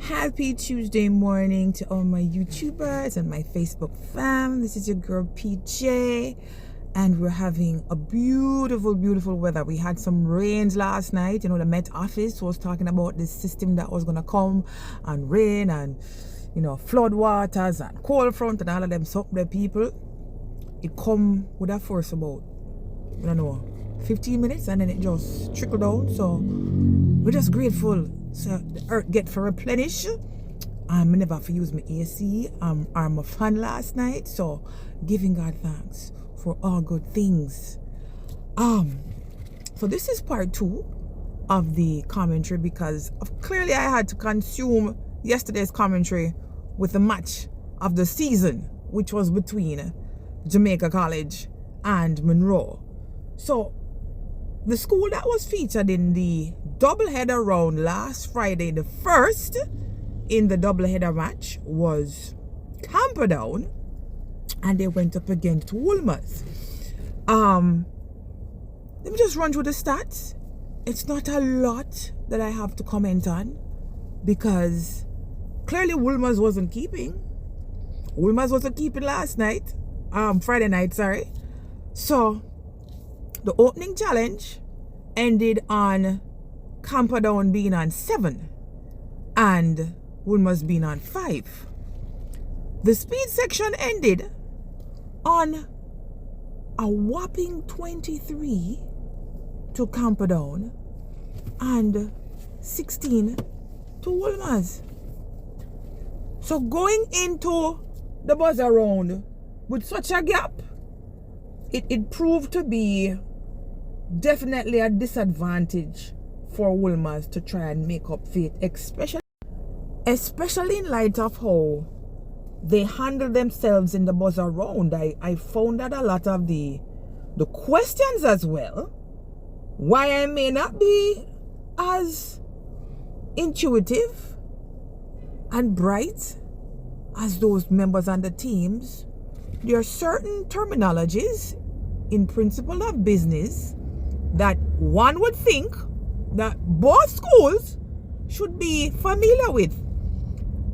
Happy Tuesday morning to all my YouTubers and my Facebook fam. This is your girl PJ, and we're having a beautiful weather. We had some rains last night. You know, the Met Office was talking about this system that was gonna come and rain and, you know, flood waters and cold front and all of them something the people. It come with a force about, I don't know, 15 minutes, and then it just trickled down. So we're just grateful. So the earth get for replenish. I never have to use my AC. I'm a fan last night. So giving God thanks for all good things. So this is part 2 of the commentary, because clearly I had to consume yesterday's commentary with the match of the season, which was between Jamaica College and Monroe. So the school that was featured in the doubleheader round last Friday, the first in the doubleheader match, was Camperdown, and they went up against Wolmer's. Let me just run through the stats. It's not a lot that I have to comment on, because clearly Wolmer's wasn't keeping. Wolmer's wasn't keeping last night, Friday night, sorry. So the opening challenge ended on Camperdown being on 7 and Wolmer's being on 5. The speed section ended on a whopping 23 to Camperdown and 16 to Wolmer's. So going into the buzzer round with such a gap, it proved to be definitely a disadvantage for Wolmer's to try and make up for it, especially in light of how they handled themselves in the buzzer round. I found that a lot of the questions as well, why I may not be as intuitive and bright as those members on the teams, there are certain terminologies in principle of business that one would think that both schools should be familiar with.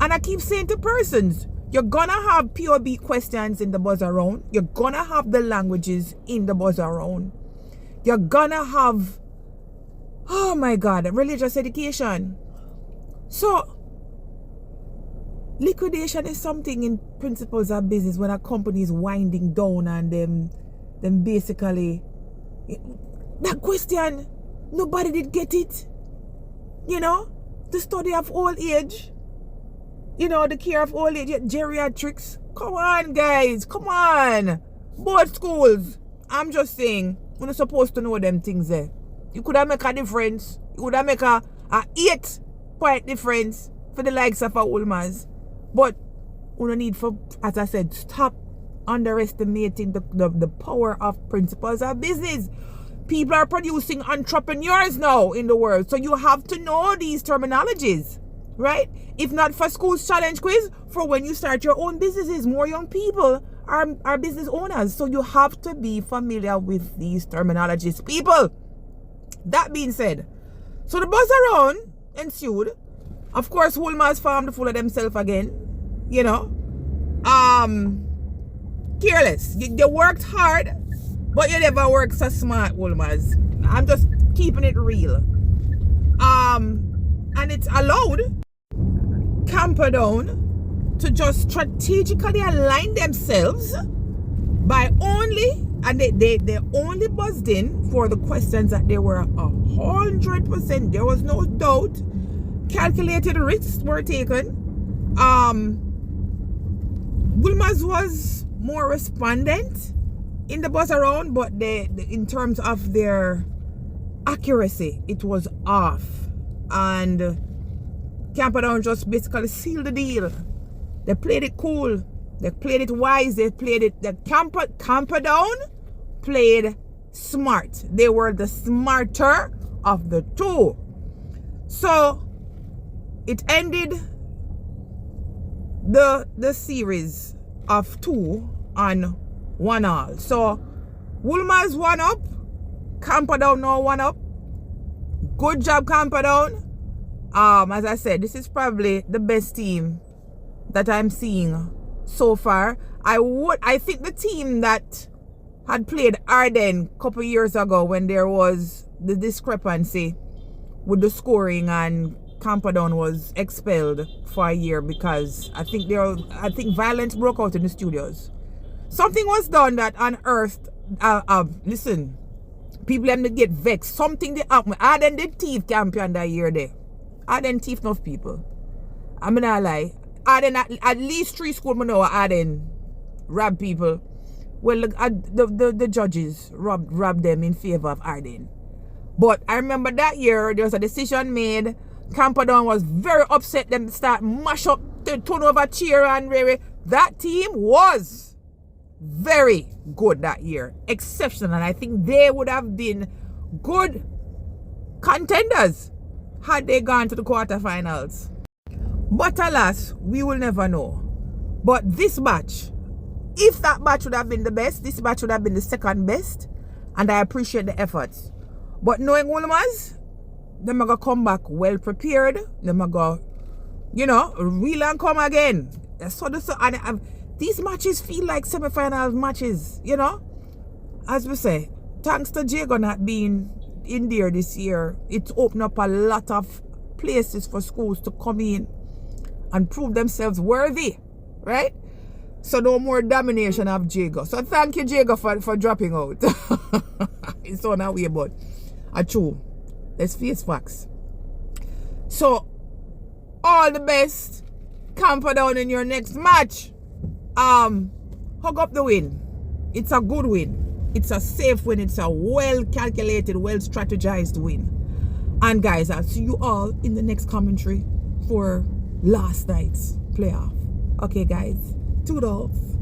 And I keep saying to persons, you're gonna have POB questions in the buzzer round. You're gonna have the languages in the buzzer round. You're gonna have, oh my God, religious education. So liquidation is something in principles of business when a company is winding down, and them basically, that question, nobody did get it. You know, the study of old age, you know, the care of old age, geriatrics. Come on, guys, come on. Both schools, I'm just saying, we're not supposed to know them things there. You could have make a difference. You could have make a 8-point difference for the likes of our Wolmer's. But we don't need for, as I said, stop underestimating the power of principles of business. People are producing entrepreneurs now in the world, so you have to know these terminologies, right? If not for Schools Challenge Quiz, for when you start your own businesses, more young people are business owners, so you have to be familiar with these terminologies, people. That being said, so the buzzer round ensued. Of course, Wolmer's farmed full of themselves again, you know. Careless. You worked hard, but you never worked so smart, Wolmer's. I'm just keeping it real. And it's allowed Camperdown to just strategically align themselves by only, and they only buzzed in for the questions that they were 100%, there was no doubt, calculated risks were taken. Wolmer's was more respondent in the buzzer round, but in terms of their accuracy, it was off. And Camperdown just basically sealed the deal. They played it cool. They played it wise. They played it. The Camperdown played smart. They were the smarter of the two. So it ended the series of 2 on 1-1. So Wolmer's 1 up, Camperdown now 1 up. Good job, Camperdown. As I said, this is probably the best team that I'm seeing so far. I think the team that had played Arden a couple years ago, when there was the discrepancy with the scoring and Camperdown was expelled for a year because I think violence broke out in the studios. Something was done that unearthed. Listen, people have to get vexed. Something they happened. Arden did thief champion that year there. Arden thief enough people. I'm not lie. Arden at least 3 schools I know Arden rob people. Well, the judges robbed them in favor of Arden. But I remember that year there was a decision made. Camperdown was very upset. Them start mash up, the turn over chair and that team was very good that year, exceptional. And I think they would have been good contenders had they gone to the quarterfinals. But alas, we will never know. But this match, if that match would have been the best, this match would have been the second best. And I appreciate the efforts. But knowing Wolmers, them are going to come back well prepared. Them are going to, reel and come again. And these matches feel like semi-final matches, As we say, thanks to Jago not being in there this year, it's opened up a lot of places for schools to come in and prove themselves worthy, right? So no more domination of Jago. So thank you, Jago, for dropping out. It's on our way, but true. Let's face facts. So, all the best. Camperdown in your next match. Hug up the win. It's a good win. It's a safe win. It's a well-calculated, well-strategized win. And guys, I'll see you all in the next commentary for last night's playoff. Okay, guys. Toodles.